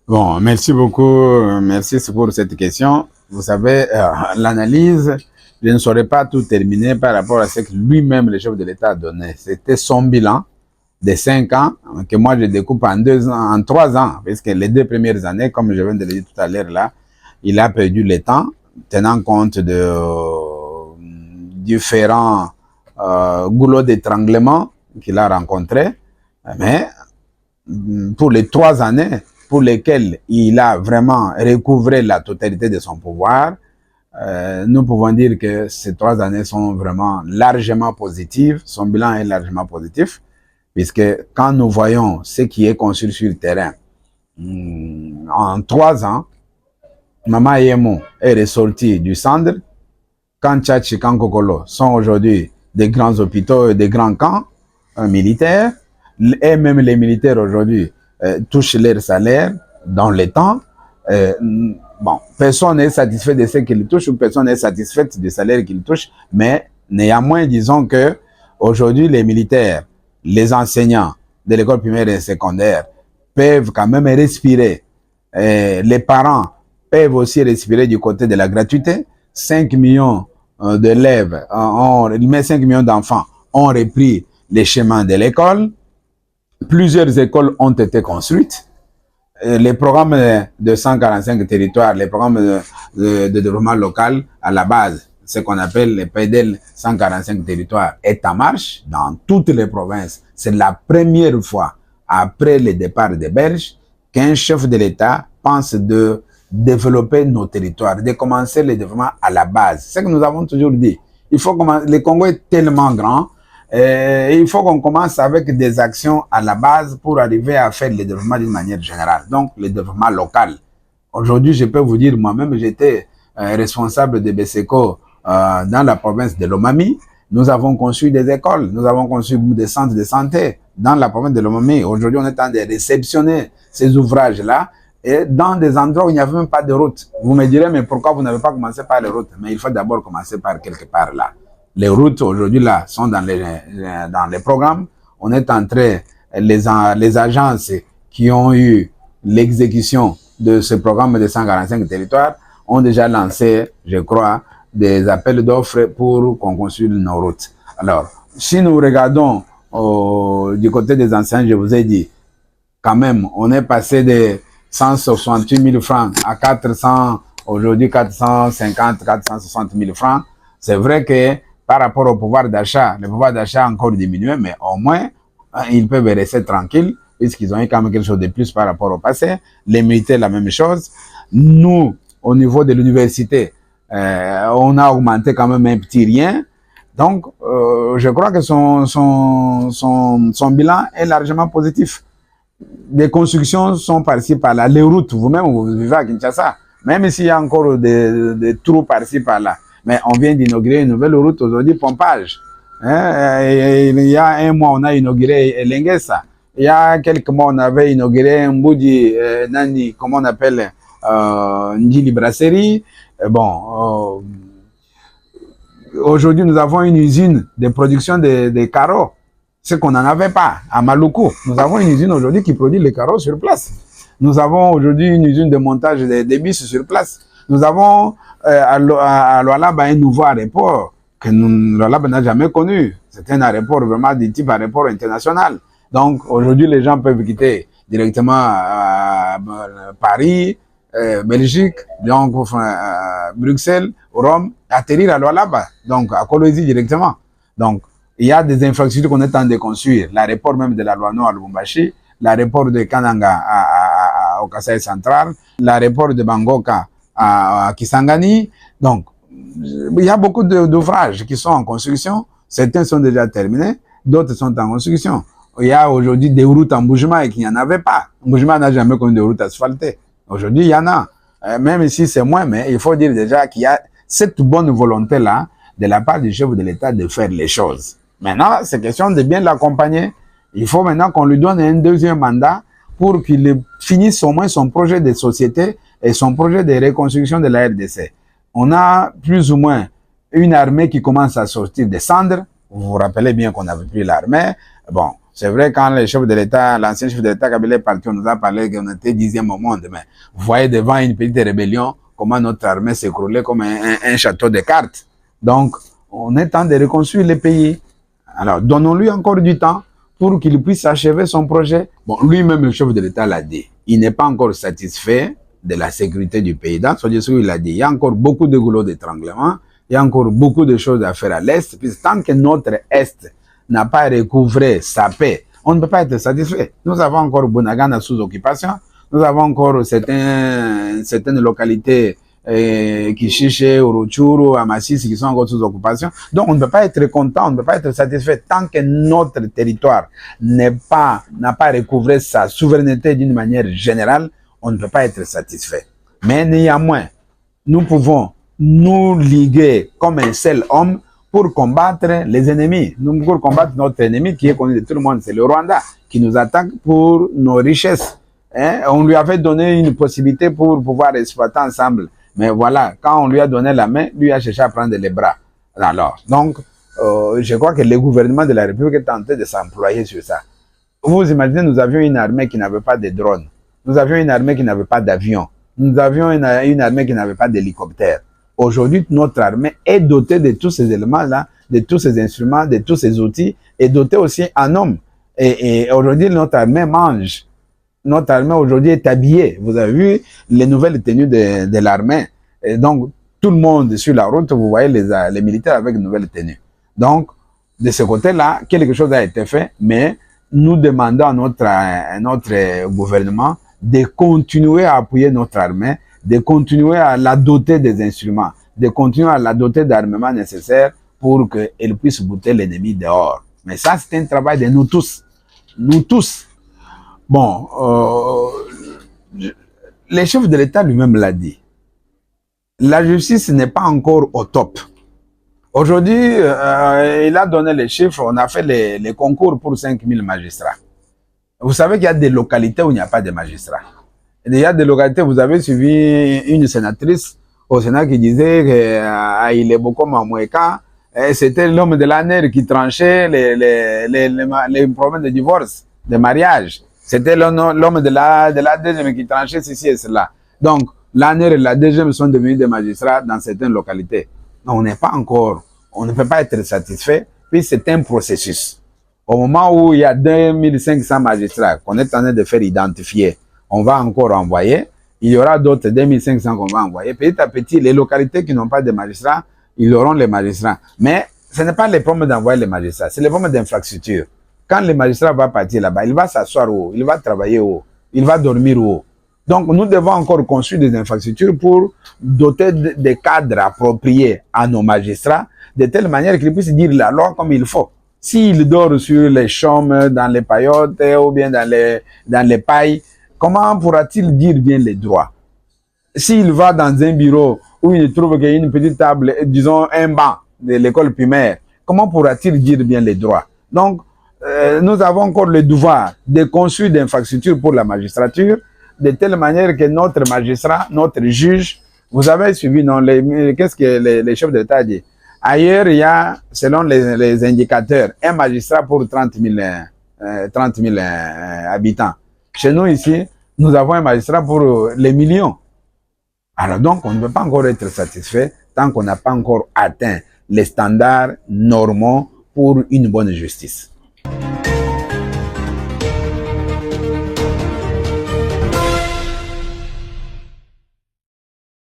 Bon, merci beaucoup. Merci pour cette question. Vous savez, l'analyse, je ne saurais pas tout terminer par rapport à ce que lui-même, le chef de l'État, a donné. C'était son bilan de 5 ans que moi je découpe en 2 ans, en 3 ans, parce que les 2 premières années, comme je viens de le dire tout à l'heure là, il a perdu le temps, tenant compte de différents goulots d'étranglement qu'il a rencontrés. Mais pour les 3 années pour lesquelles il a vraiment recouvré la totalité de son pouvoir, nous pouvons dire que ces 3 années sont vraiment largement positives. Son bilan est largement positif, puisque quand nous voyons ce qui est construit sur le terrain, en 3 ans, Mama Yemo est ressorti du centre. Kanchach et Kankokolo sont aujourd'hui des grands hôpitaux et des grands camps militaires. Et même les militaires aujourd'hui touchent leur salaire dans le temps. Bon, personne n'est satisfait de ce qu'ils touchent ou personne n'est satisfait du salaire qu'ils touchent, mais néanmoins, disons que aujourd'hui, les militaires, les enseignants de l'école primaire et secondaire peuvent quand même respirer. Les parents peuvent aussi respirer du côté de la gratuité. 5 millions d'élèves, 5 millions d'enfants ont repris les chemins de l'école. Plusieurs écoles ont été construites. Les programmes de 145 territoires, les programmes de développement local à la base, ce qu'on appelle les PDL 145 territoires, est en marche dans toutes les provinces. C'est la première fois après le départ des Belges qu'un chef de l'État pense de développer nos territoires, de commencer le développement à la base. C'est ce que nous avons toujours dit. Il faut commencer. Le Congo est tellement grand. Il faut qu'on commence avec des actions à la base pour arriver à faire le développement d'une manière générale. Donc, le développement local. Aujourd'hui, je peux vous dire, moi-même, j'étais responsable de BSECO dans la province de Lomami. Nous avons construit des écoles, nous avons construit des centres de santé dans la province de Lomami. Aujourd'hui, on est en train de réceptionner ces ouvrages-là et dans des endroits où il n'y avait même pas de route. Vous me direz, mais pourquoi vous n'avez pas commencé par les routes? Mais il faut d'abord commencer par quelque part là. Les routes aujourd'hui là sont dans les programmes. On est en train, les agences qui ont eu l'exécution de ce programme de 145 territoires ont déjà lancé, je crois, des appels d'offres pour qu'on construise nos routes. Alors, si nous regardons du côté des anciens, je vous ai dit, quand même, on est passé de 168 000 francs à 400, aujourd'hui 450, 460 000 francs. C'est vrai que par rapport au pouvoir d'achat, le pouvoir d'achat a encore diminué, mais au moins, ils peuvent rester tranquilles, puisqu'ils ont eu quand même quelque chose de plus par rapport au passé. Les militaires, la même chose. Nous, au niveau de l'université, on a augmenté quand même un petit rien. Donc, je crois que son bilan est largement positif. Des constructions sont par-ci par-là. Les routes, vous-même, vous vivez à Kinshasa, même s'il y a encore des trous par-ci par-là. Mais on vient d'inaugurer une nouvelle route aujourd'hui, Pompage. Il y a un mois, on a inauguré Lengesa. Il y a quelques mois, on avait inauguré Mboudi, Nani, comment on appelle, Ndili Brasserie. Bon, aujourd'hui, nous avons une usine de production de carreaux. Ce qu'on n'en avait pas à Maluku. Nous avons une usine aujourd'hui qui produit les carreaux sur place. Nous avons aujourd'hui une usine de montage des bus sur place. Nous avons à Lualaba un nouveau aéroport que Lualaba n'a jamais connu. C'est un aéroport vraiment du type aéroport international. Donc aujourd'hui, les gens peuvent quitter directement Paris, Belgique, donc Bruxelles, Rome, atterrir à Lualaba, donc à Kolwezi directement. Donc il y a des infrastructures qu'on est en train de construire. L'aéroport même de la Loano à Lubumbashi, l'aéroport de Kananga au Kasaï central, l'aéroport de Bangoka à Kisangani. Donc, il y a beaucoup d'ouvrages qui sont en construction. Certains sont déjà terminés, d'autres sont en construction. Il y a aujourd'hui des routes en Boujma et qu'il n'y en avait pas. Boujma n'a jamais connu de routes asphaltées. Aujourd'hui, il y en a. Même si c'est moins, mais il faut dire déjà qu'il y a cette bonne volonté-là de la part du chef de l'État de faire les choses. Maintenant, c'est question de bien l'accompagner. Il faut maintenant qu'on lui donne un deuxième mandat pour qu'il finisse au moins son projet de société et son projet de reconstruction de la RDC. On a plus ou moins une armée qui commence à sortir des cendres. Vous vous rappelez bien qu'on avait pris l'armée. Bon, C'est vrai, quand le chef de l'État, l'ancien chef de l'État Kabila est parti, on nous a parlé qu'on était 10e au monde. Mais vous voyez devant une petite rébellion, comment notre armée s'écroulait comme un château de cartes. Donc, on est temps de reconstruire le pays. Alors, donnons-lui encore du temps pour qu'il puisse achever son projet. Bon, lui-même, le chef de l'État l'a dit. Il n'est pas encore satisfait de la sécurité du pays. Dans son discours, il a dit, il y a encore beaucoup de goulots d'étranglement, il y a encore beaucoup de choses à faire à l'Est, puis tant que notre Est n'a pas recouvré sa paix, on ne peut pas être satisfait. Nous avons encore Bunagana sous occupation, nous avons encore certaines localités Kishiche, Uruchuru, Amasisi qui sont encore sous occupation. Donc on ne peut pas être content, on ne peut pas être satisfait tant que notre territoire n'a pas recouvré sa souveraineté d'une manière générale, on ne peut pas être satisfait. Mais néanmoins, nous pouvons nous liguer comme un seul homme pour combattre les ennemis. Nous pour combattre notre ennemi qui est connu de tout le monde, c'est le Rwanda, qui nous attaque pour nos richesses. Hein? On lui avait donné une possibilité pour pouvoir exploiter ensemble. Mais voilà, quand on lui a donné la main, lui a cherché à prendre les bras. Alors, donc, je crois que le gouvernement de la République est tenté de s'employer sur ça. Vous imaginez, nous avions une armée qui n'avait pas de drones. Nous avions une armée qui n'avait pas d'avions. Nous avions une armée qui n'avait pas d'hélicoptères. Aujourd'hui, notre armée est dotée de tous ces éléments-là, de tous ces instruments, de tous ces outils, et dotée aussi en hommes. Et aujourd'hui, notre armée mange. Notre armée aujourd'hui est habillée. Vous avez vu les nouvelles tenues de l'armée. Et donc, tout le monde sur la route, vous voyez les militaires avec de nouvelles tenues. Donc, de ce côté-là, quelque chose a été fait, mais nous demandons à notre gouvernement de continuer à appuyer notre armée, de continuer à la doter des instruments, de continuer à la doter d'armements nécessaires pour qu'elle puisse bouter l'ennemi dehors. Mais ça, c'est un travail de nous tous. Nous tous. Bon, le chef de l'État lui-même l'a dit. La justice n'est pas encore au top. Aujourd'hui, il a donné les chiffres, on a fait les concours pour 5000 magistrats. Vous savez qu'il y a des localités où il n'y a pas de magistrats. Il y a des localités, vous avez suivi une sénatrice au Sénat qui disait qu'à Ileboko Mamoueka, c'était l'homme de l'année qui tranchait les problèmes de divorce, de mariage. C'était l'homme de la deuxième qui tranchait ceci et cela. Donc, l'année et la deuxième sont devenus des magistrats dans certaines localités. On n'est pas encore, on ne peut pas être satisfait, puis c'est un processus. Au moment où il y a 2500 magistrats qu'on est en train de faire identifier, on va encore envoyer. Il y aura d'autres 2500 qu'on va envoyer. Petit à petit, les localités qui n'ont pas de magistrats, ils auront les magistrats. Mais ce n'est pas le problème d'envoyer les magistrats, c'est le problème d'infrastructure. Quand le magistrat va partir là-bas, il va s'asseoir où? Il va travailler où? Il va dormir où? Donc, nous devons encore construire des infrastructures pour doter des cadres appropriés à nos magistrats, de telle manière qu'ils puissent dire la loi comme il faut. S'il dort sur les chaumes, dans les paillotes ou bien dans les pailles, comment pourra-t-il dire bien les droits? S'il va dans un bureau où il trouve qu'il y a une petite table, disons un banc de l'école primaire, comment pourra-t-il dire bien les droits? Donc, nous avons encore le devoir de construire des infrastructures pour la magistrature, de telle manière que notre magistrat, notre juge, vous avez suivi, non, qu'est-ce que les chefs d'État disent? Ailleurs, il y a, selon les indicateurs, un magistrat pour 30 000 habitants. Chez nous, ici, nous avons un magistrat pour les millions. Alors donc, on ne peut pas encore être satisfait tant qu'on n'a pas encore atteint les standards normaux pour une bonne justice.